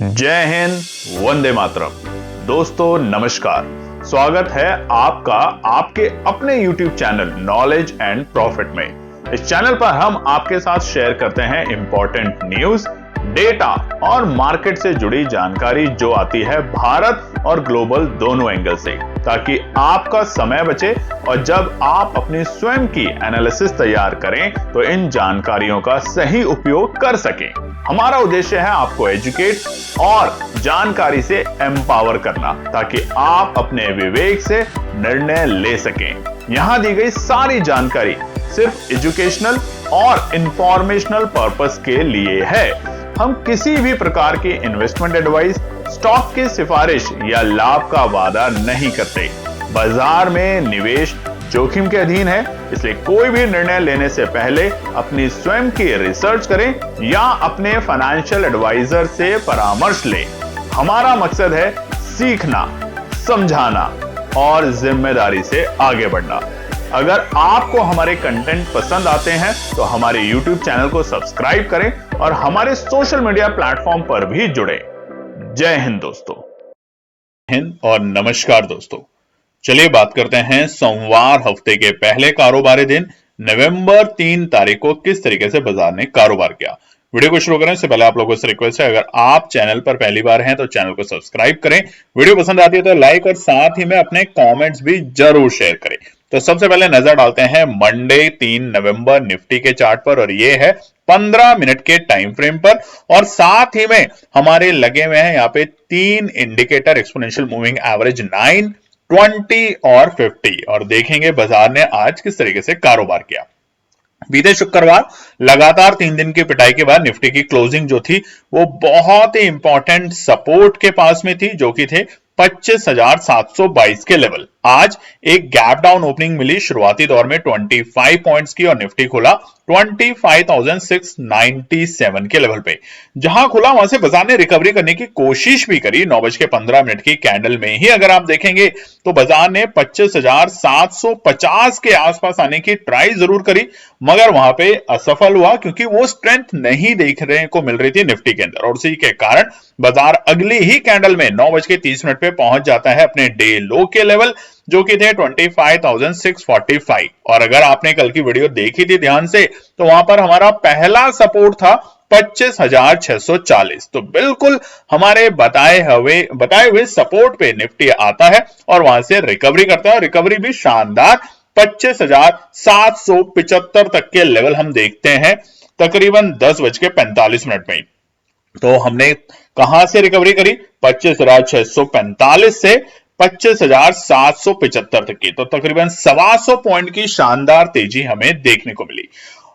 जय हिंद, वंदे मातरम। दोस्तों नमस्कार, स्वागत है आपका आपके अपने YouTube channel knowledge and profit में। इस चैनल पर हम आपके साथ शेयर करते हैं इंपॉर्टेंट न्यूज, डेटा और मार्केट से जुड़ी जानकारी जो आती है भारत और ग्लोबल दोनों एंगल से, ताकि आपका समय बचे और जब आप अपनी स्वयं की एनालिसिस तैयार करें तो इन जानकारियों का सही उपयोग कर सकें। हमारा उद्देश्य है आपको एजुकेट और जानकारी से एम्पावर करना, ताकि आप अपने विवेक से निर्णय ले सकें। यहां दी गई सारी जानकारी सिर्फ एजुकेशनल और इंफॉर्मेशनल पर्पस के लिए है। हम किसी भी प्रकार की इन्वेस्टमेंट एडवाइस, स्टॉक की सिफारिश या लाभ का वादा नहीं करते। बाजार में निवेश जोखिम के अधीन है, इसलिए कोई भी निर्णय लेने से पहले अपनी स्वयं की रिसर्च करें या अपने फाइनेंशियल एडवाइजर से परामर्श लें। हमारा मकसद है सीखना, समझाना और जिम्मेदारी से आगे बढ़ना। अगर आपको हमारे कंटेंट पसंद आते हैं तो हमारे YouTube चैनल को सब्सक्राइब करें और हमारे सोशल मीडिया प्लेटफॉर्म पर भी जुड़ें। जय हिंद दोस्तों। हिंद और नमस्कार दोस्तों। चलिए बात करते हैं सोमवार हफ्ते के पहले कारोबारी दिन नवंबर 3 तारीख को किस तरीके से बाजार ने कारोबार किया। वीडियो को शुरू करने से पहले आप लोगों से रिक्वेस्ट है, अगर आप चैनल पर पहली बार हैं तो चैनल को सब्सक्राइब करें, वीडियो पसंद आती है तो लाइक और साथ ही में अपने कमेंट्स भी जरूर शेयर करें। तो सबसे पहले नजर डालते हैं मंडे 3 नवंबर निफ्टी के चार्ट पर, और ये है 15 मिनट के टाइम फ्रेम पर, और साथ ही में हमारे लगे हुए हैं यहाँ पे 3 इंडिकेटर, एक्सपोनेंशियल मूविंग एवरेज 9, 20 और 50, और देखेंगे बाजार ने आज किस तरीके से कारोबार किया। बीते शुक्रवार लगातार 3 दिन की पिटाई के बाद निफ्टी की क्लोजिंग जो थी वो बहुत ही इंपॉर्टेंट सपोर्ट के पास में थी, जो कि थे 25,722 के लेवल। आज एक गैप डाउन ओपनिंग मिली शुरुआती दौर में 25 पॉइंट्स की, और निफ्टी खुला 25,697 के लेवल पे। जहां खुला वहां से बाजार ने रिकवरी करने की कोशिश भी करी। 9:15 की कैंडल में ही अगर आप देखेंगे तो बाजार ने 25,750 के आसपास आने की ट्राई जरूर करी, मगर वहां पे असफल हुआ, क्योंकि वो स्ट्रेंथ नहीं देखने को मिल रही थी निफ्टी के अंदर, और उसी के कारण बाजार अगली ही कैंडल में 9:30 पे पहुंच जाता है अपने डे लो के लेवल, जो कि थे 25,645। और अगर आपने कल की वीडियो देखी थी ध्यान से तो वहां पर हमारा पहला सपोर्ट था 25,640। तो बिल्कुल हमारे बताए हुए सपोर्ट पे निफ्टी आता है और वहां से रिकवरी करता है, और रिकवरी भी शानदार 25,775 तक के लेवल हम देखते हैं तकरीबन 10:45 में। तो हमने कहां से रिकवरी करी? 25,645 से 25,775 तक की, तो तकरीबन 125 पॉइंट की शानदार तेजी हमें देखने को मिली।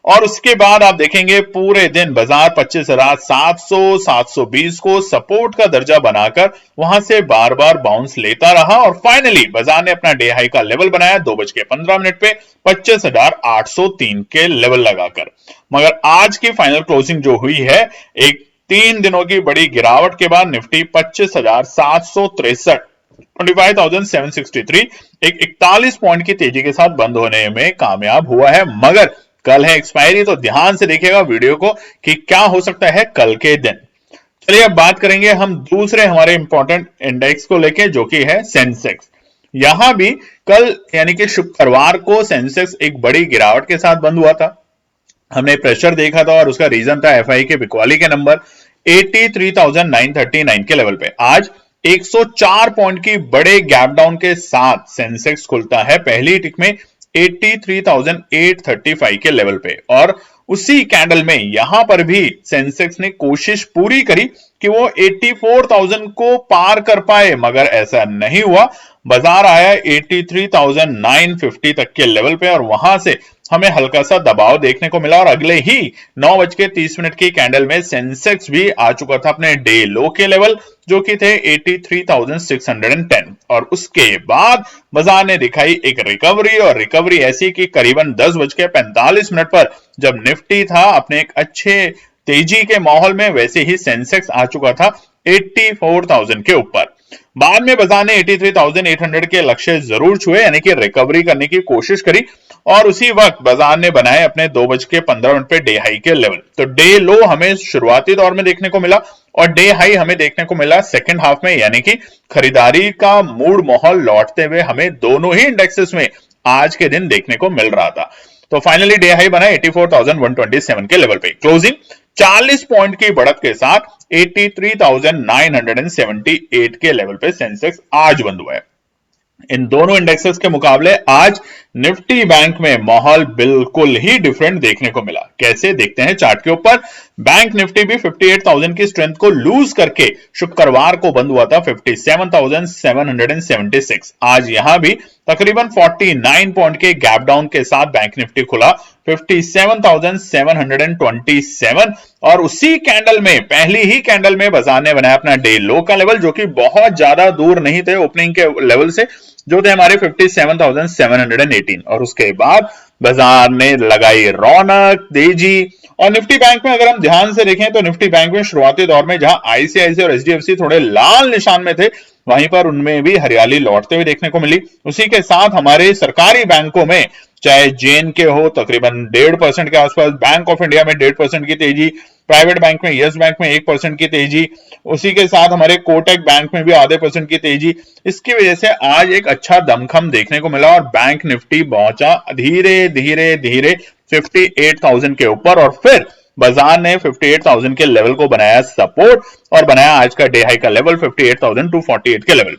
और उसके बाद आप देखेंगे पूरे दिन बाजार 25,700, 720 को सपोर्ट का दर्जा बनाकर वहां से बार बार बाउंस लेता रहा, और फाइनली बाजार ने अपना डे हाई का लेवल बनाया 2:15 पे 25,803 के लेवल लगाकर। मगर आज की फाइनल क्लोजिंग जो हुई है, एक 3 दिनों की बड़ी गिरावट के बाद निफ्टी 25,763 25,763 एक 41 पॉइंट की तेजी के साथ बंद होने में कामयाब हुआ है। मगर कल है एक्सपायरी, तो ध्यान से देखिएगा वीडियो को कि क्या हो सकता है कल के दिन। चलिए अब बात करेंगे हम दूसरे हमारे इंपॉर्टेंट इंडेक्स को लेके, जो कि है सेंसेक्स। यहां भी कल यानी कि शुक्रवार को सेंसेक्स एक बड़ी गिरावट के साथ बंद हुआ था। हमने प्रेशर देखा था और उसका रीजन था एफआई के बिकवाली के नंबर 83,939 के लेवल पे। आज 104 पॉइंट की बड़े गैप डाउन के साथ सेंसेक्स खुलता है पहली टिक में 83,835 के लेवल पे, और उसी कैंडल में यहां पर भी सेंसेक्स ने कोशिश पूरी करी कि वो 84,000 को पार कर पाए, मगर ऐसा नहीं हुआ। बाजार आया 83,950 तक के लेवल पे, और वहां से हमें हल्का सा दबाव देखने को मिला, और अगले ही 9:30 की कैंडल में सेंसेक्स भी आ चुका था अपने डे लो के लेवल, जो कि थे 83,610। और उसके बाद बाजार ने दिखाई एक रिकवरी, और रिकवरी ऐसी कि करीबन 10:45 पर जब निफ्टी था अपने एक अच्छे तेजी के माहौल में, वैसे ही सेंसेक्स आ चुका था 84,000 के ऊपर। बाद में बाजार ने 83,800 के लक्ष्य जरूर छुए, यानी कि रिकवरी करने की कोशिश करी, और उसी वक्त बाजार ने बनाए अपने 2:15 पे डे हाई के लेवल। तो डे लो हमें शुरुआती दौर में देखने को मिला और डे हाई हमें देखने को मिला सेकंड हाफ में, यानी कि खरीदारी का मूड माहौल लौटते हुए हमें दोनों ही इंडेक्सेस में आज के दिन देखने को मिल रहा था। तो फाइनली डे हाई बना 84,127 के लेवल पे। क्लोजिंग 40 पॉइंट की बढ़त के साथ 83,978 के लेवल पे सेंसेक्स आज बंद हुआ है। इन दोनों इंडेक्सेस के मुकाबले आज निफ्टी बैंक में माहौल बिल्कुल ही डिफरेंट देखने को मिला। कैसे देखते हैं चार्ट के ऊपर। बैंक निफ्टी भी 58,000 की स्ट्रेंथ को लूज करके शुक्रवार को बंद हुआ था 57,776। आज यहां भी तकरीबन 49 पॉइंट के गैप डाउन के साथ बैंक निफ्टी खुला 57,727 और उसी कैंडल में, पहली ही कैंडल में बाजार ने बनाया अपना डे लो का लेवल, जो कि बहुत ज्यादा दूर नहीं थे ओपनिंग के लेवल से, जो थे हमारे 57,718। और उसके बाद बाजार ने लगाई रौनक, तेजी। और निफ्टी बैंक में अगर हम ध्यान से देखें तो निफ्टी बैंक में शुरुआती दौर में जहां आईसीआईसीआई और एचडीएफसी थोड़े लाल निशान में थे, वहीं पर उनमें भी हरियाली लौटते हुए देखने को मिली। उसी के साथ हमारे सरकारी बैंकों में, चाहे जेएनके हो तकरीबन 1.5% के आसपास, बैंक ऑफ इंडिया में 1.5% की तेजी, प्राइवेट बैंक में यस बैंक में 1% की तेजी, उसी के साथ हमारे कोटक बैंक में भी आधे % की तेजी। इसकी वजह से आज एक अच्छा दमखम देखने को मिला और बैंक निफ्टी पहुंचा धीरे धीरे धीरे 58,000 के ऊपर और फिर बाजार ने 58,000 के लेवल को बनाया सपोर्ट और बनाया आज का डे हाई का लेवल 58,248 के लेवल।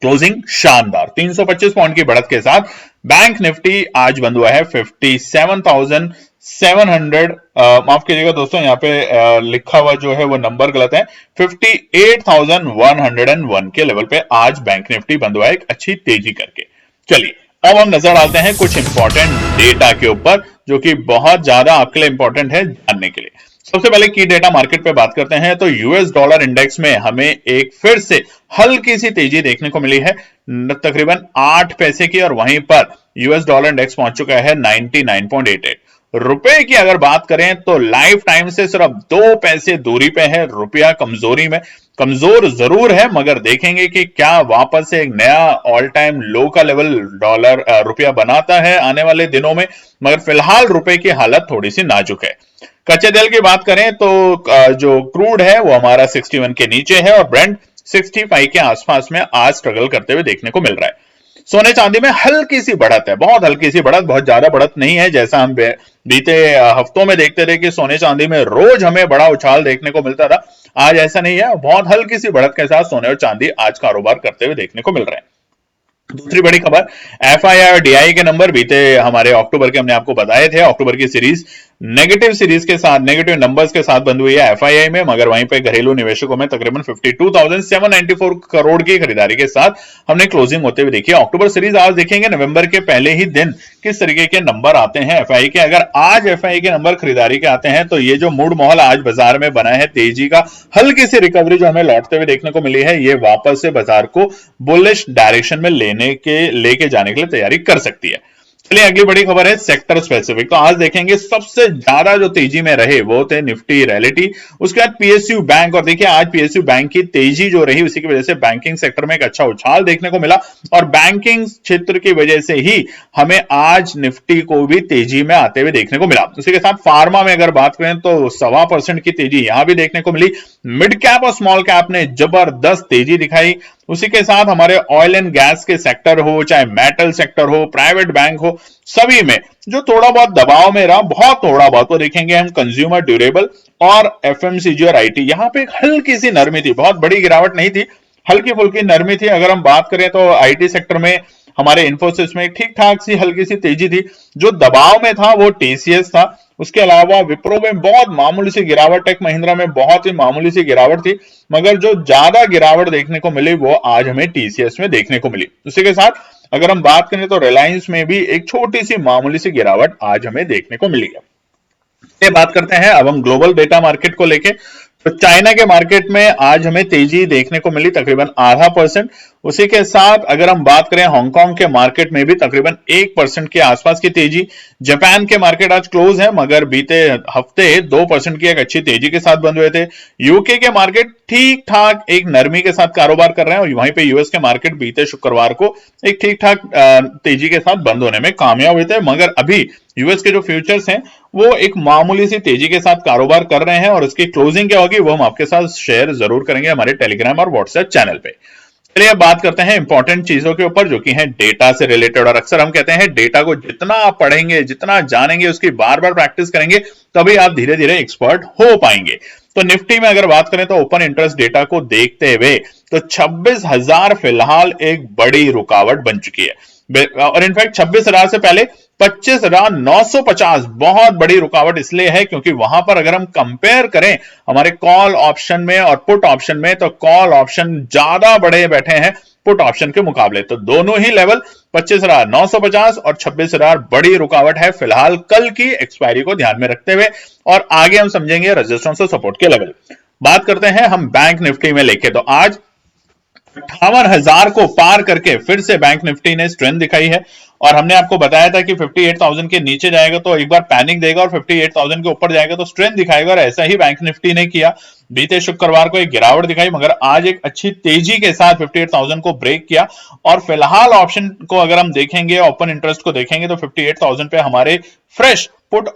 क्लोजिंग शानदार 325 पॉइंट की बढ़त के साथ बैंक निफ्टी आज बंद हुआ है 57,700, माफ कीजिएगा दोस्तों, यहाँ पे लिखा हुआ जो है वो नंबर गलत है, 58,101 के लेवल पे आज बैंक निफ्टी बंद हुआ है एक अच्छी तेजी करके। चलिए अब हम नजर डालते हैं कुछ इंपॉर्टेंट डेटा के ऊपर, जो कि बहुत ज्यादा आपके लिए इंपॉर्टेंट है जानने के लिए। सबसे पहले की डेटा मार्केट पे बात करते हैं तो यूएस डॉलर इंडेक्स में हमें एक फिर से हल्की सी तेजी देखने को मिली है तकरीबन 8 पैसे की, और वहीं पर यूएस डॉलर इंडेक्स पहुंच चुका है 99.88। रुपए की अगर बात करें तो लाइफ टाइम से सिर्फ 2 पैसे दूरी पे है रुपया कमजोरी में। कमजोर जरूर है, मगर देखेंगे कि क्या वापस से एक नया ऑल टाइम लो का लेवल डॉलर रुपया बनाता है आने वाले दिनों में। मगर फिलहाल रुपए की हालत थोड़ी सी नाजुक है। कच्चे तेल की बात करें तो जो क्रूड है वो हमारा 61 के नीचे है और ब्रेंट 65 के आसपास में आज स्ट्रगल करते हुए देखने को मिल रहा है। सोने चांदी में हल्की सी बढ़त है, बहुत हल्की सी बढ़त, बहुत ज्यादा बढ़त नहीं है। जैसा हम बीते हफ्तों में देखते रहे कि सोने चांदी में रोज हमें बड़ा उछाल देखने को मिलता था, आज ऐसा नहीं है। बहुत हल्की सी बढ़त के साथ सोने और चांदी आज कारोबार करते हुए देखने को मिल रहे हैं। दूसरी बड़ी खबर, एफआईआई और डीआई के नंबर बीते हमारे अक्टूबर के हमने आपको बताए थे, अक्टूबर की सीरीज नेगेटिव सीरीज के साथ, नेगेटिव नंबर्स के साथ बंद हुई है एफआईआई में, मगर वहीं पे घरेलू निवेशकों में तकरीबन 52,794 करोड़ की खरीदारी के साथ हमने क्लोजिंग होते हुए देखी। अक्टूबर सीरीज आज देखेंगे नवंबर के पहले ही दिन किस तरीके के नंबर आते हैं एफआई के। अगर आज एफआई के नंबर खरीदारी के आते हैं तो ये जो मूड माहौल आज बाजार में बना है, तेजी का हल्की सी रिकवरी जो हमें लौटते हुए देखने को मिली है, ये वापस से बाजार को बुलिश डायरेक्शन में लेके जाने के लिए तैयारी कर सकती है। चलिए अगली बड़ी खबर है सेक्टर स्पेसिफिक। तो आज देखेंगे सबसे ज्यादा जो तेजी में रहे वो थे निफ्टी रियलिटी, उसके बाद पीएसयू बैंक। और देखिए आज पीएसयू बैंक की तेजी जो रही उसी की वजह से बैंकिंग सेक्टर में एक अच्छा उछाल देखने को मिला और बैंकिंग क्षेत्र की वजह से ही हमें आज निफ्टी को भी तेजी में आते हुए देखने को मिला। उसी के साथ फार्मा में अगर बात करें तो 1.25% की तेजी यहां भी देखने को मिली। मिड कैप और स्मॉल कैप ने जबरदस्त तेजी दिखाई। उसी के साथ हमारे ऑयल एंड गैस के सेक्टर हो, चाहे मेटल सेक्टर हो, प्राइवेट बैंक हो, सभी में जो थोड़ा बहुत दबाव में रहा, बहुत थोड़ा बहुत, तो देखेंगे हम कंज्यूमर ड्यूरेबल और एफएमसीजी और आईटी, यहां पे एक हल्की सी नरमी थी, बहुत बड़ी गिरावट नहीं थी, हल्की फुल्की नरमी थी। अगर हम बात करें तो आईटी सेक्टर में हमारे इन्फोसिस में ठीक ठाक सी हल्की सी तेजी थी। जो दबाव में था वो टीसीएस था, उसके अलावा विप्रो में बहुत मामूली सी गिरावट, टेक महिंद्रा में बहुत ही मामूली सी गिरावट थी, मगर जो ज्यादा गिरावट देखने को मिली वो आज हमें टीसीएस में देखने को मिली। उसी के साथ अगर हम बात करें तो रिलायंस में भी एक छोटी सी मामूली सी गिरावट आज हमें देखने को मिली है। बात करते हैं अब हम ग्लोबल डेटा मार्केट को लेके। तो चाइना के मार्केट में आज हमें तेजी देखने को मिली तकरीबन 0.5%। उसी के साथ अगर हम बात करें हांगकांग के मार्केट में भी तकरीबन 1% के आसपास की तेजी। जापान के मार्केट आज क्लोज है मगर बीते हफ्ते 2% की एक अच्छी तेजी के साथ बंद हुए थे। यूके के मार्केट ठीक ठाक एक नरमी के साथ कारोबार कर रहे हैं और वहीं पे यूएस के मार्केट बीते शुक्रवार को एक ठीक ठाक तेजी के साथ बंद होने में कामयाब हुए थे, मगर अभी यूएस के जो फ्यूचर्स हैं वो एक मामूली सी तेजी के साथ कारोबार कर रहे हैं और उसकी क्लोजिंग क्या होगी वो हम आपके साथ शेयर जरूर करेंगे हमारे टेलीग्राम और व्हाट्सएप चैनल पे। चलिए अब बात करते हैं इंपॉर्टेंट चीजों के ऊपर जो कि है डेटा से रिलेटेड। और अक्सर हम कहते हैं डेटा को जितना आप पढ़ेंगे, जितना जानेंगे, उसकी बार बार प्रैक्टिस करेंगे तभी आप धीरे धीरे एक्सपर्ट हो पाएंगे। तो निफ्टी में अगर बात करें तो ओपन इंटरेस्ट डेटा को देखते हुए तो 26,000 फिलहाल एक बड़ी रुकावट बन चुकी है और इनफैक्ट 26,000 से पहले 25,950 बहुत बड़ी रुकावट इसलिए है क्योंकि वहां पर अगर हम कंपेयर करें हमारे कॉल ऑप्शन में और पुट ऑप्शन में तो कॉल ऑप्शन ज्यादा बड़े बैठे हैं पुट ऑप्शन के मुकाबले। तो दोनों ही लेवल 25,950 और 26,000 बड़ी रुकावट है फिलहाल कल की एक्सपायरी को ध्यान में रखते हुए, और आगे हम समझेंगे रेजिस्टेंस और सपोर्ट के लेवल। बात करते हैं हम बैंक निफ्टी में लेके, तो आज 58,000 को पार करके फिर से बैंक निफ्टी ने स्ट्रेंथ दिखाई है और हमने आपको बताया था कि 58,000 के नीचे जाएगा तो एक बार पैनिक देगा और 58,000 के ऊपर जाएगा तो स्ट्रेंथ दिखाएगा, और ऐसा ही बैंक निफ्टी ने किया। बीते शुक्रवार को एक गिरावट दिखाई मगर आज एक अच्छी तेजी के साथ 58,000 को ब्रेक किया और फिलहाल ऑप्शन को अगर हम देखेंगे, ओपन इंटरेस्ट को देखेंगे तो 58,000 पे हमारे फ्रेश पुट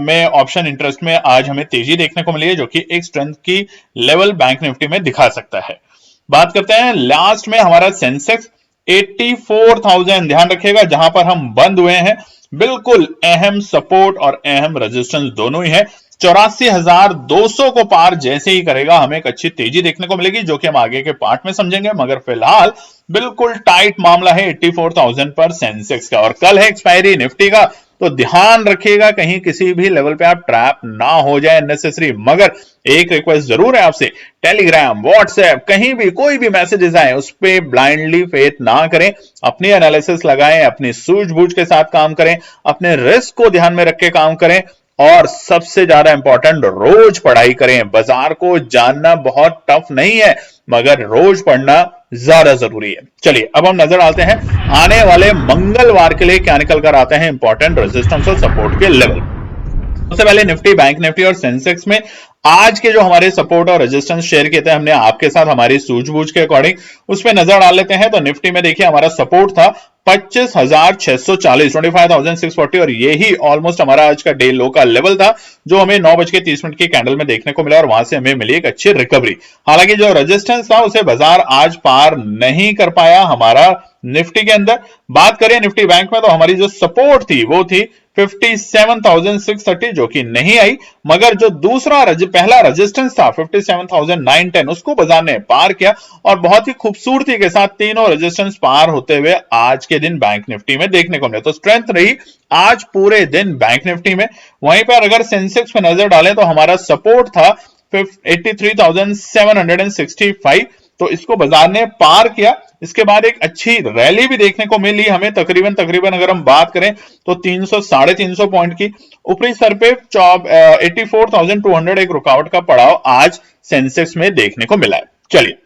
में ऑप्शन इंटरेस्ट में आज हमें तेजी देखने को मिली है जो कि एक स्ट्रेंथ की लेवल बैंक निफ्टी में दिखा सकता है। बात करते हैं लास्ट में हमारा सेंसेक्स 84,000 ध्यान रखिएगा जहां पर हम बंद हुए हैं, बिल्कुल अहम सपोर्ट और अहम रेजिस्टेंस दोनों ही है। 84,200 को पार जैसे ही करेगा हमें एक अच्छी तेजी देखने को मिलेगी जो कि हम आगे के पार्ट में समझेंगे, मगर फिलहाल बिल्कुल टाइट मामला है 84,000 पर सेंसेक्स का। और कल है एक्सपायरी निफ्टी का तो ध्यान रखिएगा कहीं किसी भी लेवल पे आप ट्रैप ना हो जाए नेसेसरी। मगर एक रिक्वेस्ट जरूर है आपसे, टेलीग्राम व्हाट्सएप कहीं भी कोई भी मैसेजेस आए उस पर ब्लाइंडली फेथ ना करें, अपनी एनालिसिस लगाएं, अपनी सूझबूझ के साथ काम करें, अपने रिस्क को ध्यान में रख के काम करें और सबसे ज्यादा इंपॉर्टेंट रोज पढ़ाई करें। बाजार को जानना बहुत टफ नहीं है मगर रोज पढ़ना ज्यादा जरूरी है। चलिए अब हम नजर डालते हैं आने वाले मंगलवार के लिए क्या निकल कर आते हैं इंपॉर्टेंट रेजिस्टेंस और सपोर्ट के लेवल। सबसे पहले निफ्टी, बैंक निफ्टी और सेंसेक्स में आज के जो हमारे सपोर्ट और रेजिस्टेंस शेयर किए थे हमने आपके साथ हमारी सूझबूझ के अकॉर्डिंग, उस पर नजर डाल लेते हैं। तो निफ्टी में देखिए हमारा सपोर्ट था 25,640 25,640 और यही ऑलमोस्ट हमारा आज का डे लो का लेवल था जो हमें 9:30 की कैंडल में देखने को मिला और वहां से हमें मिली एक अच्छी रिकवरी। हालांकि जो रेजिस्टेंस था उसे बाजार आज पार नहीं कर पाया हमारा निफ्टी के अंदर। बात करें निफ्टी बैंक में तो हमारी जो सपोर्ट थी वो थी 57,630 जो कि नहीं आई, मगर जो दूसरा पहला रेजिस्टेंस था 57,910 उसको बाजार ने पार किया और बहुत ही खूबसूरती के साथ तीनों रेजिस्टेंस पार होते हुए आज के दिन बैंक निफ्टी में देखने को मिले। तो स्ट्रेंथ रही आज पूरे दिन बैंक निफ्टी में। वहीं पर अगर सेंसेक्स पे नजर डालें तो हमारा सपोर्ट था 83,765 तो इसको बाजार ने पार किया। इसके बाद एक अच्छी रैली भी देखने को मिली हमें, तकरीबन अगर हम बात करें तो 300-350 पॉइंट की ऊपरी स्तर पे 84,200 एक रुकावट का पड़ाव आज सेंसेक्स में देखने को मिला है। चलिए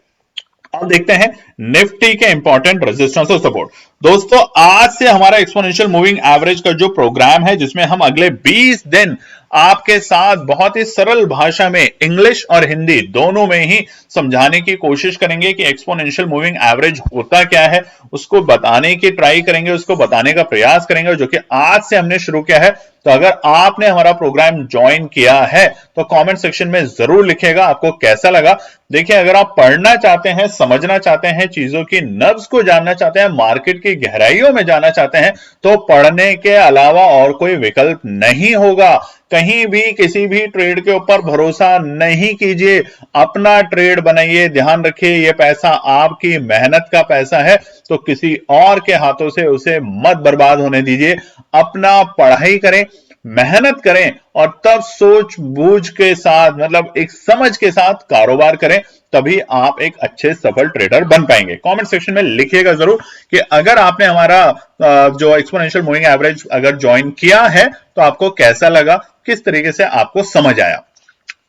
अब देखते हैं निफ्टी के इंपॉर्टेंट रेजिस्टेंस और सपोर्ट। दोस्तों आज से हमारा एक्सपोनेंशियल मूविंग एवरेज का जो प्रोग्राम है जिसमें हम अगले 20 दिन आपके साथ बहुत ही सरल भाषा में इंग्लिश और हिंदी दोनों में ही समझाने की कोशिश करेंगे कि एक्सपोनेंशियल मूविंग एवरेज होता क्या है, उसको बताने की ट्राई करेंगे, उसको बताने का प्रयास करेंगे जो कि आज से हमने शुरू किया है। तो अगर आपने हमारा प्रोग्राम ज्वाइन किया है तो कमेंट सेक्शन में जरूर लिखिएगा आपको कैसा लगा। देखिए अगर आप पढ़ना चाहते हैं, समझना चाहते हैं, चीजों की नब्ज को जानना चाहते हैं, मार्केट की गहराइयों में जाना चाहते हैं तो पढ़ने के अलावा और कोई विकल्प नहीं होगा। कहीं भी किसी भी ट्रेड के ऊपर भरोसा नहीं कीजिए, अपना ट्रेड बनाइए। ध्यान रखिए ये पैसा आपकी मेहनत का पैसा है तो किसी और के हाथों से उसे मत बर्बाद होने दीजिए। अपना पढ़ाई करें, मेहनत करें और तब सोच बूझ के साथ मतलब एक समझ के साथ कारोबार करें, तभी आप एक अच्छे सफल ट्रेडर बन पाएंगे। कमेंट सेक्शन में लिखिएगा जरूर कि अगर आपने हमारा जो एक्सपोनेंशियल मूविंग एवरेज अगर ज्वाइन किया है तो आपको कैसा लगा, किस तरीके से आपको समझ आया।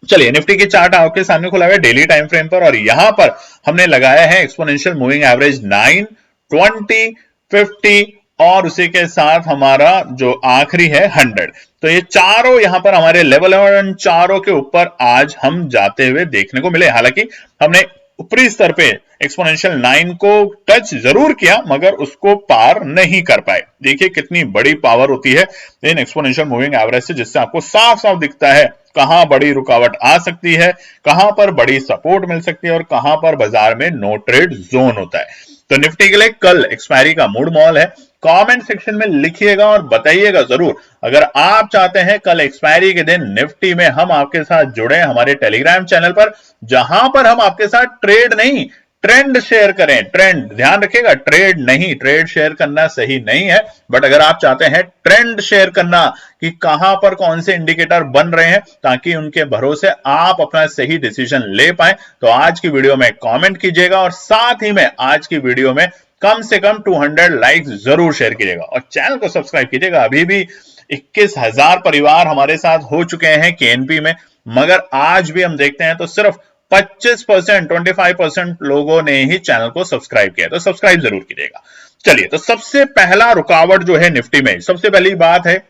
चलिए निफ्टी की चार्ट आपके सामने खुला हुआ है डेली टाइम फ्रेम पर, और यहां पर हमने लगाया है एक्सपोनेंशियल मूविंग एवरेज 9, 20, 50 और उसी के साथ हमारा जो आखिरी है 100। तो ये चारों यहां पर हमारे लेवल है और इन चारों के ऊपर आज हम जाते हुए देखने को मिले। हालांकि हमने ऊपरी स्तर पे एक्सपोनेंशियल 9 को टच जरूर किया मगर उसको पार नहीं कर पाए। देखिए कितनी बड़ी पावर होती है इन एक्सपोनेंशियल मूविंग एवरेज से, जिससे आपको साफ साफ दिखता है कहां बड़ी रुकावट आ सकती है, कहां पर बड़ी सपोर्ट मिल सकती है और कहां पर बाजार में नो ट्रेड जोन होता है। तो निफ्टी के लिए कल एक्सपायरी का मूड मॉल है। कमेंट सेक्शन में लिखिएगा और बताइएगा जरूर, अगर आप चाहते हैं कल एक्सपायरी के दिन निफ्टी में हम आपके साथ जुड़े हमारे टेलीग्राम चैनल पर, जहां पर हम आपके साथ ट्रेड नहीं ट्रेंड शेयर करें। ट्रेंड ध्यान रखिएगा, ट्रेड नहीं, ट्रेड शेयर करना सही नहीं है, बट अगर आप चाहते हैं ट्रेंड शेयर करना कि कहां पर कौन से इंडिकेटर बन रहे हैं ताकि उनके भरोसे आप अपना सही डिसीजन ले पाए, तो आज की वीडियो में कमेंट कीजिएगा और साथ ही में आज की वीडियो में कम से कम 200 लाइक्स जरूर शेयर कीजिएगा और चैनल को सब्सक्राइब कीजिएगा। अभी भी 21,000 परिवार हमारे साथ हो चुके हैं केएनपी में, मगर आज भी हम देखते हैं तो सिर्फ 25%, 25% लोगों ने ही चैनल को सब्सक्राइब किया, तो सब्सक्राइब जरूर कीजिएगा। चलिए, तो सबसे पहला रुकावट जो है निफ्टी में, सबसे पहली बात है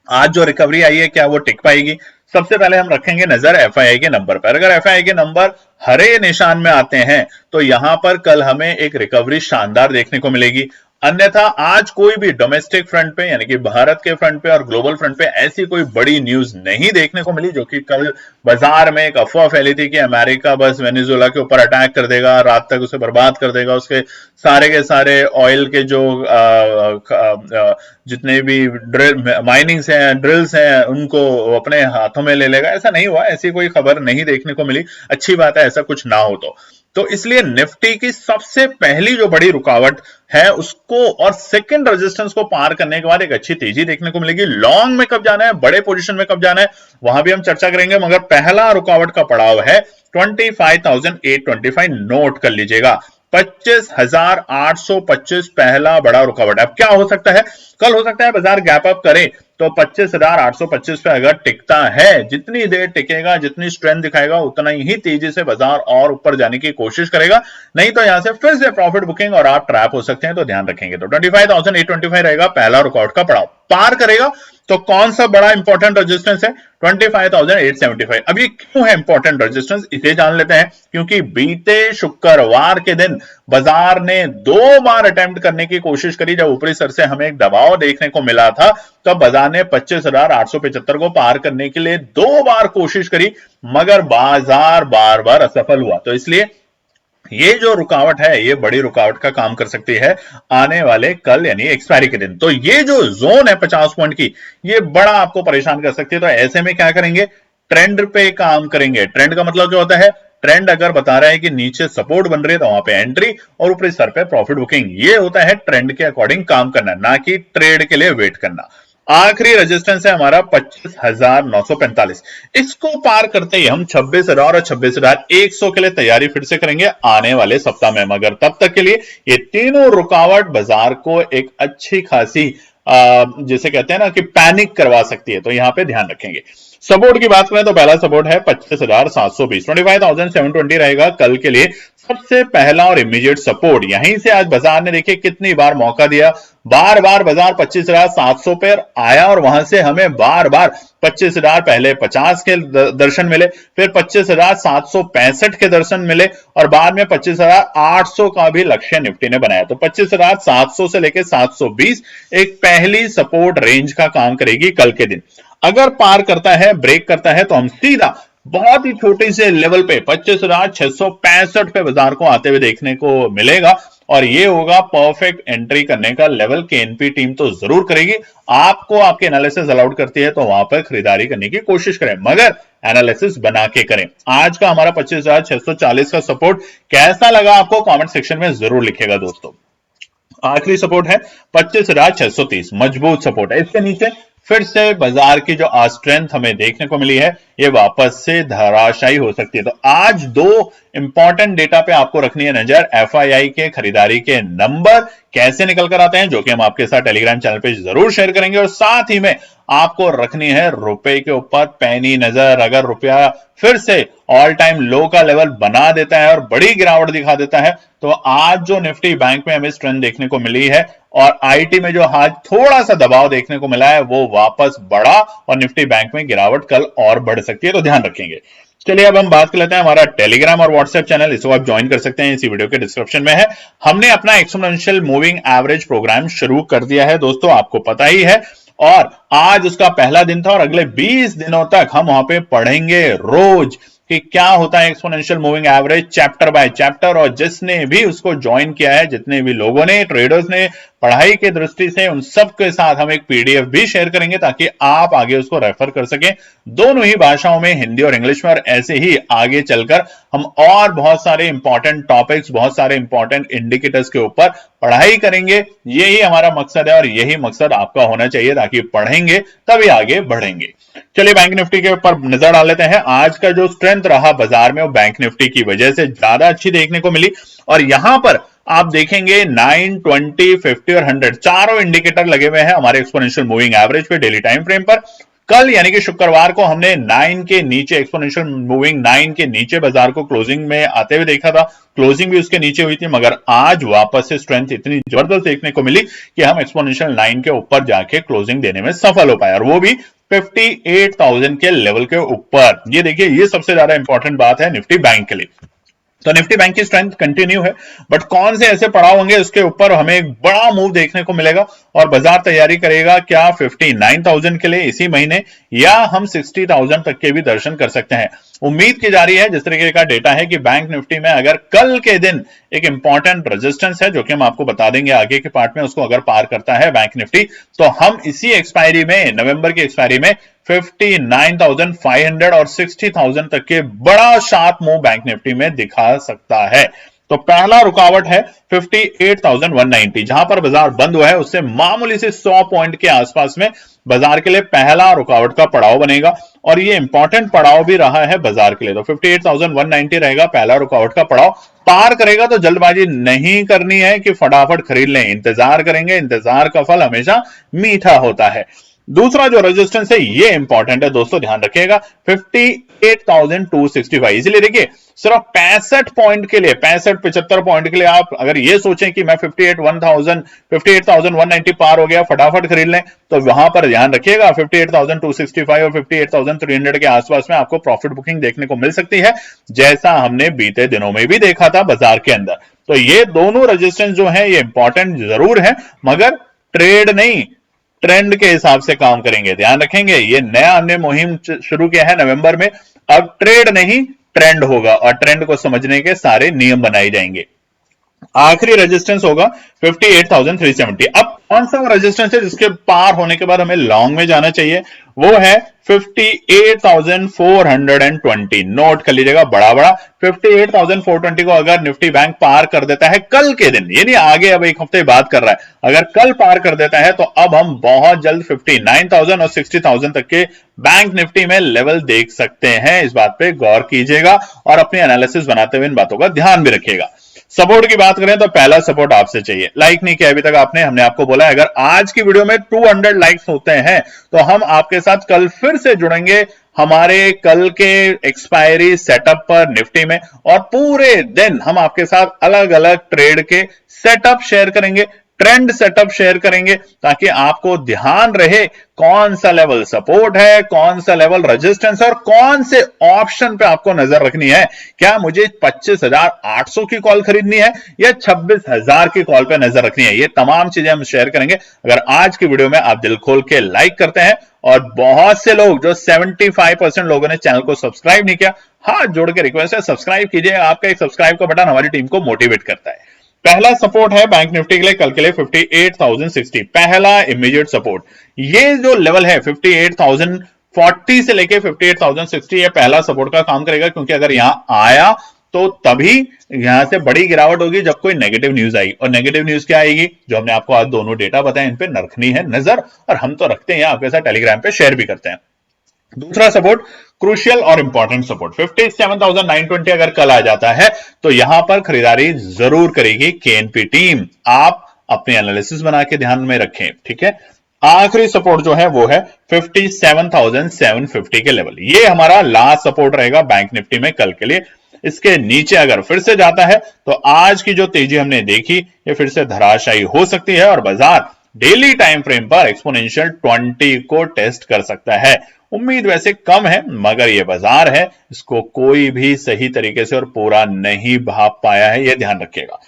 आज जो रिकवरी आई है क्या वो टिक पाएगी। सबसे पहले हम रखेंगे नजर एफआईआई के नंबर पर। अगर एफआईआई के नंबर हरे निशान में आते हैं तो यहां पर कल हमें एक रिकवरी शानदार देखने को मिलेगी। अन्यथा आज कोई भी डोमेस्टिक फ्रंट पे यानी कि भारत के फ्रंट पे और ग्लोबल फ्रंट पे ऐसी कोई बड़ी न्यूज नहीं देखने को मिली, जो कि कल बाजार में एक अफवाह फैली थी कि अमेरिका बस वेनेजुएला के ऊपर अटैक कर देगा, रात तक उसे बर्बाद कर देगा, उसके सारे के सारे ऑयल के जो जितने भी माइनिंग्स हैं, ड्रिल्स हैं, उनको अपने हाथों में ले लेगा। ऐसा नहीं हुआ, ऐसी कोई खबर नहीं देखने को मिली। अच्छी बात है ऐसा कुछ ना हो तो इसलिए निफ्टी की सबसे पहली जो बड़ी रुकावट है उसको और सेकंड रेजिस्टेंस को पार करने के बाद एक अच्छी तेजी देखने को मिलेगी। लॉन्ग में कब जाना है, बड़े पोजीशन में कब जाना है, वहां भी हम चर्चा करेंगे, मगर पहला रुकावट का पड़ाव है 25,825। नोट कर लीजिएगा, 25,825 पहला बड़ा रुकावट। अब क्या हो सकता है, कल हो सकता है बाजार गैप अप करे तो 25,825 पे अगर टिकता है, जितनी देर टिकेगा, जितनी स्ट्रेंथ दिखाएगा, उतना ही तेजी से बाजार और ऊपर जाने की कोशिश करेगा। नहीं तो यहां से फिर से प्रॉफिट बुकिंग और आप ट्रैप हो सकते हैं, तो ध्यान रखेंगे। तो 25,825 रहेगा पहला रुकावट का पड़ाव। पार करेगा तो कौन सा बड़ा इंपॉर्टेंट रेजिस्टेंस है, 25,875। अब ये क्यों है इंपॉर्टेंट रेजिस्टेंस, इसे जान लेते हैं। क्योंकि बीते शुक्रवार के दिन बाजार ने 2 बार अटेम्प्ट करने की कोशिश करी, जब ऊपरी स्तर से हमें एक दबाव देखने को मिला था, तब बाजार ने 25,875 को पार करने के लिए 2 बार कोशिश करी, मगर बाजार बार बार असफल हुआ। तो इसलिए ये जो रुकावट है, ये बड़ी रुकावट का काम कर सकती है आने वाले कल यानी एक्सपायरी के दिन। तो ये जो जोन है 50 पॉइंट की, ये बड़ा आपको परेशान कर सकती है। तो ऐसे में क्या करेंगे, ट्रेंड पे काम करेंगे। ट्रेंड का मतलब क्या होता है, ट्रेंड अगर बता रहा है कि नीचे सपोर्ट बन रही है तो वहां पे एंट्री और ऊपरी स्तर पे प्रॉफिट बुकिंग। ये होता है ट्रेंड के अकॉर्डिंग काम करना, ना कि ट्रेड के लिए वेट करना। आखिरी रेजिस्टेंस है हमारा 25,945। इसको पार करते ही हम 26,000 और 26,100 के लिए तैयारी फिर से करेंगे आने वाले सप्ताह में। मगर तब तक के लिए ये तीनों रुकावट बाजार को एक अच्छी खासी जिसे कहते हैं ना कि पैनिक करवा सकती है, तो यहां पे ध्यान रखेंगे। सपोर्ट की बात करें तो पहला सपोर्ट है 25,720, 25,720 रहेगा कल के लिए सबसे पहला और इमीडिएट सपोर्ट। यहीं से आज बाजार ने देखिए कितनी बार मौका दिया, बार बार बाजार 25,700 पर आया और वहां से हमें बार बार 25,000 पहले 50 के दर्शन मिले, फिर 25,765 के दर्शन मिले और बाद में 25,800 का भी लक्ष्य निफ्टी ने बनाया। तो 25,700 से लेकर 720 एक पहली सपोर्ट रेंज का काम करेगी कल के दिन। अगर पार करता है, ब्रेक करता है, तो हम सीधा बहुत ही छोटे से लेवल पे 25,665 पे बाजार को आते हुए देखने को मिलेगा और ये होगा परफेक्ट एंट्री करने का लेवल। केएनपी टीम तो जरूर करेगी, आपको आपके एनालिसिस अलाउड करती है तो वहां पर खरीदारी करने की कोशिश करें, मगर एनालिसिस बना के करें। आज का हमारा 25,640 का सपोर्ट कैसा लगा आपको कमेंट सेक्शन में जरूर लिखेगा दोस्तों। आखिरी सपोर्ट है 25,630, मजबूत सपोर्ट है। इसके नीचे फिर से बाजार की जो स्ट्रेंथ हमें देखने को मिली है, ये वापस से धराशायी हो सकती है। तो आज दो इंपॉर्टेंट डेटा पे आपको रखनी है नजर, एफआईआई के खरीदारी के नंबर कैसे निकल कर आते हैं, जो कि हम आपके साथ टेलीग्राम चैनल पे जरूर शेयर करेंगे, और साथ ही में आपको रखनी है रुपए के ऊपर पैनी नजर। अगर रुपया फिर से ऑल टाइम लो का लेवल बना देता है और बड़ी गिरावट दिखा देता है, तो आज जो निफ्टी बैंक में हमें स्ट्रेंथ देखने को मिली है और आईटी में जो आज थोड़ा सा दबाव देखने को मिला है वो वापस बढ़ा, और निफ्टी बैंक में गिरावट कल और बढ़ सकती है, तो ध्यान रखेंगे। चलिए अब हम बात कर लेते हैं हमारा टेलीग्राम और व्हाट्सएप चैनल, इसको आप ज्वाइन कर सकते हैं, इसी वीडियो के डिस्क्रिप्शन में है। हमने अपना एक्सपोनेंशियल मूविंग एवरेज प्रोग्राम शुरू कर दिया है दोस्तों, आपको पता ही है, और आज उसका पहला दिन था और अगले 20 दिनों तक हम वहां पे पढ़ेंगे रोज कि क्या होता है exponential moving average chapter by chapter. और जिसने भी उसको ज्वाइन किया है, जितने भी लोगों ने, ट्रेडर्स ने, पढ़ाई की दृष्टि से, उन सब के साथ हम एक पीडीएफ भी शेयर करेंगे ताकि आप आगे उसको रेफर कर सकें, दोनों ही भाषाओं में, हिंदी और इंग्लिश में। और ऐसे ही आगे चलकर हम और बहुत सारे इंपॉर्टेंट टॉपिक्स, बहुत सारे इंपॉर्टेंट इंडिकेटर्स के ऊपर पढ़ाई करेंगे। यही हमारा मकसद है और यही मकसद आपका होना चाहिए, ताकि पढ़ेंगे तभी आगे बढ़ेंगे। चलिए बैंक निफ्टी के ऊपर नजर डाल लेते हैं। आज का जो स्ट्रेंथ रहा बाजार में वो बैंक निफ्टी की वजह से ज्यादा अच्छी देखने को मिली, और यहां पर आप देखेंगे 9, 20, 50 और 100 चारों इंडिकेटर लगे हुए हैं हमारे एक्सपोनेंशियल मूविंग एवरेज पे डेली टाइम फ्रेम पर। कल यानी कि शुक्रवार को हमने 9 के नीचे, एक्सपोनेंशियल मूविंग 9 के नीचे बाजार को क्लोजिंग में आते हुए देखा था, क्लोजिंग भी उसके नीचे हुई थी, मगर आज वापस से स्ट्रेंथ इतनी जबरदस्त देखने को मिली कि हम एक्सपोनेंशियल 9 के ऊपर जाके क्लोजिंग देने में सफल हो पाए, और वो भी 58,000 के लेवल के ऊपर। ये देखिए, ये सबसे ज्यादा इंपॉर्टेंट बात है निफ्टी बैंक के लिए। तो निफ्टी बैंक की स्ट्रेंथ कंटिन्यू है, बट कौन से ऐसे पड़ाव होंगे उसके ऊपर हमें एक बड़ा मूव देखने को मिलेगा, और बाजार तैयारी करेगा क्या 59,000 के लिए इसी महीने, या हम 60,000 तक के भी दर्शन कर सकते हैं। उम्मीद की जा रही है, जिस तरीके का डेटा है, कि बैंक निफ्टी में अगर कल के दिन एक इंपॉर्टेंट रेजिस्टेंस है, जो कि हम आपको बता देंगे आगे के पार्ट में, उसको अगर पार करता है बैंक निफ्टी, तो हम इसी एक्सपायरी में, नवंबर की एक्सपायरी में 59,500 और 60,000 तक के बड़ा शार्प मूव बैंक निफ्टी में दिखा सकता है। तो पहला रुकावट है 58,190, जहां पर बाजार बंद हुआ है उससे मामूली से 100 पॉइंट के आसपास में बाजार के लिए पहला रुकावट का पड़ाव बनेगा, और ये इंपॉर्टेंट पड़ाव भी रहा है बाजार के लिए। तो 58,190 रहेगा पहला रुकावट का पड़ाव। पार करेगा तो जल्दबाजी नहीं करनी है कि फटाफट खरीद लें, इंतजार करेंगे, इंतजार का फल हमेशा मीठा होता है। दूसरा जो रेजिस्टेंस है ये इंपॉर्टेंट है दोस्तों, ध्यान रखिएगा, 58,265। इसलिए देखिए, सिर्फ 65 पॉइंट के लिए, 65-75 पॉइंट के लिए आप अगर ये सोचें कि मैं 58,190 पार हो गया, फटाफट खरीद लें, तो वहां पर ध्यान रखिएगा 58,265 और 58,300 के आसपास में आपको प्रॉफिट बुकिंग देखने को मिल सकती है, जैसा हमने बीते दिनों में भी देखा था बाजार के अंदर। तो ये दोनों रेजिस्टेंस जो है ये इंपॉर्टेंट जरूर है, मगर ट्रेड नहीं, ट्रेंड के हिसाब से काम करेंगे। ध्यान रखेंगे, ये नया हमने मुहिम शुरू किया है नवंबर में, अब ट्रेड नहीं ट्रेंड होगा, और ट्रेंड को समझने के सारे नियम बनाए जाएंगे। आखिरी रेजिस्टेंस होगा 58,370। अब कौन सा रेजिस्टेंस है जिसके पार होने के बाद हमें लॉन्ग में जाना चाहिए, वो है 58,420। नोट कर लीजिएगा बड़ा बड़ा, 58,420 को अगर निफ्टी बैंक पार कर देता है कल के दिन, ये नहीं आगे अब एक हफ्ते बात कर रहा है, अगर कल पार कर देता है तो अब हम बहुत जल्द 59,000 और 60,000 तक के बैंक निफ्टी में लेवल देख सकते हैं। इस बात पे गौर कीजिएगा और अपनी एनालिसिस बनाते हुए इन बातों का ध्यान भी रखिएगा। सपोर्ट की बात करें तो पहला सपोर्ट आपसे चाहिए, लाइक नहीं किया अभी तक आपने, हमने आपको बोला अगर आज की वीडियो में 200 लाइक्स होते हैं तो हम आपके साथ कल फिर से जुड़ेंगे हमारे कल के एक्सपायरी सेटअप पर निफ्टी में, और पूरे दिन हम आपके साथ अलग अलग ट्रेड के सेटअप शेयर करेंगे, ट्रेंड सेटअप शेयर करेंगे, ताकि आपको ध्यान रहे कौन सा लेवल सपोर्ट है, कौन सा लेवल रेजिस्टेंस है, और कौन से ऑप्शन पे आपको नजर रखनी है। क्या मुझे 25,800 की कॉल खरीदनी है या 26,000 की कॉल पे नजर रखनी है, ये तमाम चीजें हम शेयर करेंगे अगर आज की वीडियो में आप दिल खोल के लाइक करते हैं। और बहुत से लोग, जो 75% लोगों ने चैनल को सब्सक्राइब नहीं किया, हाथ जोड़ के रिक्वेस्ट है सब्सक्राइब कीजिए, आपका एक सब्सक्राइब का बटन हमारी टीम को मोटिवेट करता है। पहला सपोर्ट है बैंक निफ्टी के लिए कल के लिए 58,060, पहला इमीडिएट सपोर्ट। ये जो लेवल है 58,040 से लेके 58,060, ये पहला सपोर्ट का काम करेगा, क्योंकि अगर यहां आया तो तभी यहां से बड़ी गिरावट होगी जब कोई नेगेटिव न्यूज आई, और नेगेटिव न्यूज क्या आएगी, जो हमने आपको आज दोनों डेटा बताए इन पे रखनी है नजर, और हम तो रखते हैं आपके साथ टेलीग्राम पे शेयर भी करते हैं। दूसरा सपोर्ट क्रूशियल और इंपॉर्टेंट सपोर्ट 57,920 अगर कल आ जाता है तो यहां पर खरीदारी जरूर करेगी केएनपी टीम। आप अपने एनालिसिस बना के ध्यान में रखें, ठीक है। आखिरी सपोर्ट जो है वो है 57,750 के लेवल। ये हमारा लास्ट सपोर्ट रहेगा बैंक निफ्टी में कल के लिए। इसके नीचे अगर फिर से जाता है तो आज की जो तेजी हमने देखी ये फिर से धराशायी हो सकती है और बाजार डेली टाइम फ्रेम पर एक्सपोनेंशियल 20 को टेस्ट कर सकता है। उम्मीद वैसे कम है मगर ये बाजार है, इसको कोई भी सही तरीके से और पूरा नहीं भाप पाया है, ये ध्यान रखिएगा।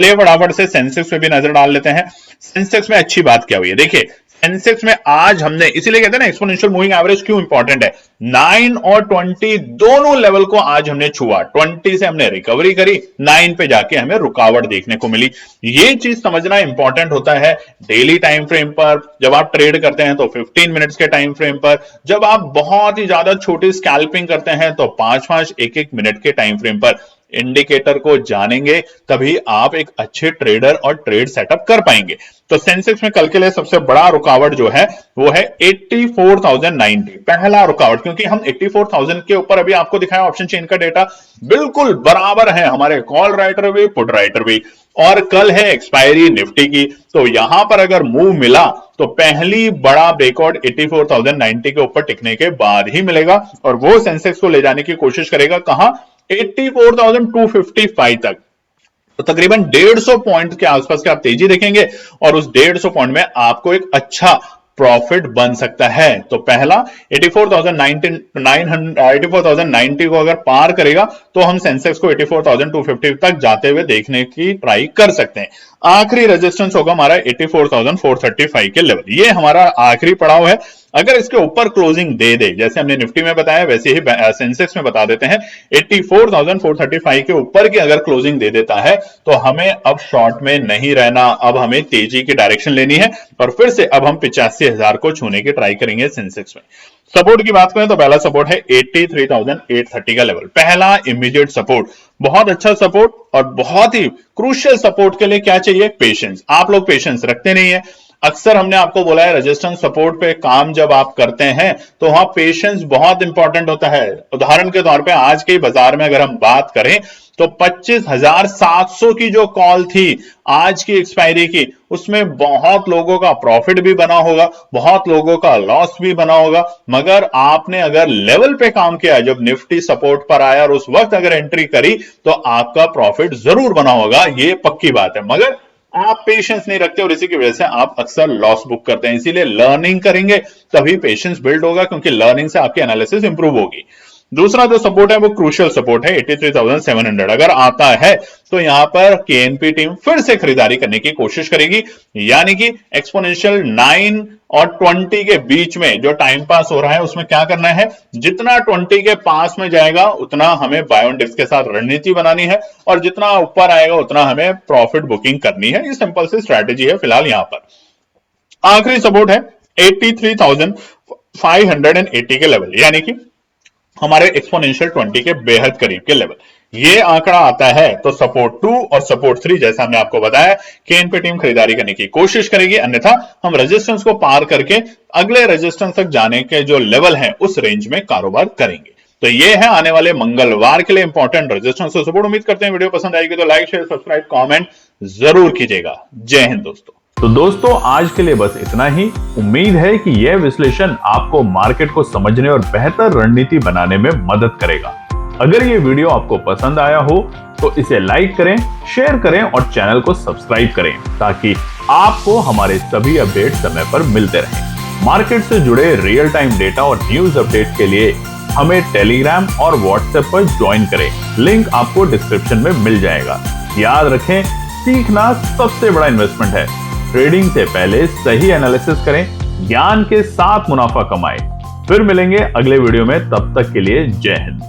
चलिए फटाफट से सेंसेक्स पे भी नजर डाल लेते हैं। सेंसेक्स में अच्छी बात क्या हुई है, देखिए सेंसेक्स में आज हमने, इसीलिए कहते हैं ना एक्सपोनेंशियल मूविंग एवरेज क्यों इंपॉर्टेंट है, 9 और 20 दोनों लेवल को आज हमने छुआ। 20 से हमने रिकवरी करी, 9 पे जाके हमें रुकावट देखने को मिली। ये चीज समझना इंपॉर्टेंट होता है डेली टाइम फ्रेम पर। जब आप ट्रेड करते हैं तो 15 मिनट्स के टाइम फ्रेम पर, जब आप बहुत ही ज्यादा छोटी स्कैल्पिंग करते हैं तो 5-5 1-1 मिनट के टाइम फ्रेम पर। इंडिकेटर को जानेंगे तभी आप एक अच्छे ट्रेडर और ट्रेड सेटअप कर पाएंगे। तो सेंसेक्स में कल के लिए सबसे बड़ा रुकावट जो है वो है 84,090, पहला रुकावट, क्योंकि हम 84,000 के ऊपर अभी आपको दिखाया ऑप्शन चेन का डेटा बिल्कुल बराबर है, हमारे कॉल राइटर भी पुट राइटर भी, और कल है एक्सपायरी निफ्टी की। तो यहां पर अगर मूव मिला तो पहली बड़ा ब्रेकआउट 84,090 के ऊपर टिकने के बाद ही मिलेगा और वो सेंसेक्स को ले जाने की कोशिश करेगा कहां, 84,255 तक। तो तकरीबन 150 पॉइंट के आसपास के आप तेजी देखेंगे और उस 150 पॉइंट में आपको एक अच्छा प्रॉफिट बन सकता है। तो पहला 84,090 को अगर पार करेगा तो हम सेंसेक्स को 84,250 तक जाते हुए देखने की ट्राई कर सकते हैं। आखिरी रेजिस्टेंस होगा हमारा 84,435 के लेवल, ये हमारा आखिरी पड़ाव है। अगर इसके ऊपर क्लोजिंग दे दे, जैसे हमने निफ्टी में बताया वैसे ही सेंसेक्स में बता देते हैं, 84,435 के ऊपर की अगर क्लोजिंग दे देता है तो हमें अब शॉर्ट में नहीं रहना, अब हमें तेजी की डायरेक्शन लेनी है और फिर से अब हम 85,000 को छूने की ट्राई करेंगे सेंसेक्स में। सपोर्ट की बात करें तो पहला सपोर्ट है 83,830 का लेवल, पहला इमीडिएट सपोर्ट, बहुत अच्छा सपोर्ट। और बहुत ही क्रूशियल सपोर्ट के लिए क्या चाहिए, पेशेंस। आप लोग पेशेंस रखते नहीं है। अक्सर हमने आपको बोला है रेजिस्टेंस सपोर्ट पे काम जब आप करते हैं तो वहां पेशेंस बहुत इंपॉर्टेंट होता है। उदाहरण के तौर पे आज के बाजार में अगर हम बात करें तो 25,700 की जो कॉल थी आज की एक्सपायरी की, उसमें बहुत लोगों का प्रॉफिट भी बना होगा, बहुत लोगों का लॉस भी बना होगा। मगर आपने अगर लेवल पे काम किया, जब निफ्टी सपोर्ट पर आया और उस वक्त अगर एंट्री करी तो आपका प्रॉफिट जरूर बना होगा, ये पक्की बात है। मगर आप पेशेंस नहीं रखते और इसी की वजह से आप अक्सर लॉस बुक करते हैं। इसीलिए लर्निंग करेंगे तभी पेशेंस बिल्ड होगा, क्योंकि लर्निंग से आपकी एनालिसिस इंप्रूव होगी। दूसरा जो सपोर्ट है वो क्रूशियल सपोर्ट है 83,700, अगर आता है तो यहां पर केएनपी टीम फिर से खरीदारी करने की कोशिश करेगी। यानी कि एक्सपोनेंशियल 9 और 20 के बीच में जो टाइम पास हो रहा है उसमें क्या करना है, जितना 20 के पास में जाएगा उतना हमें बाय ऑन डिप्स के साथ रणनीति बनानी है और जितना ऊपर आएगा उतना हमें प्रॉफिट बुकिंग करनी है। ये सिंपल सी स्ट्रैटेजी है फिलहाल यहां पर। आखिरी सपोर्ट है 83,580 के लेवल, यानी कि हमारे एक्सपोनेंशियल 20 के बेहद करीब के लेवल। ये आंकड़ा आता है तो सपोर्ट 2 और सपोर्ट 3 जैसा हमने आपको बताया केएनपी टीम खरीदारी करने की कोशिश करेगी, अन्यथा हम रेजिस्टेंस को पार करके अगले रेजिस्टेंस तक जाने के जो लेवल है उस रेंज में कारोबार करेंगे। तो ये है आने वाले मंगलवार के लिए इंपॉर्टेंट रेजिस्टेंस और सपोर्ट। उम्मीद करते हैं वीडियो पसंद आएगी तो लाइक शेयर सब्सक्राइब कमेंट जरूर कीजिएगा। जय हिंद दोस्तों। तो दोस्तों आज के लिए बस इतना ही। उम्मीद है कि यह विश्लेषण आपको मार्केट को समझने और बेहतर रणनीति बनाने में मदद करेगा। अगर ये वीडियो आपको पसंद आया हो तो इसे लाइक करें, शेयर करें और चैनल को सब्सक्राइब करें ताकि आपको हमारे सभी अपडेट समय पर मिलते रहें। मार्केट से जुड़े रियल टाइम डेटा और न्यूज अपडेट के लिए हमें टेलीग्राम और व्हाट्सएप पर ज्वाइन करें, लिंक आपको डिस्क्रिप्शन में मिल जाएगा। याद रखें, सीखना सबसे बड़ा इन्वेस्टमेंट है। ट्रेडिंग से पहले सही एनालिसिस करें, ज्ञान के साथ मुनाफा कमाएं। फिर मिलेंगे अगले वीडियो में, तब तक के लिए जय हिंद।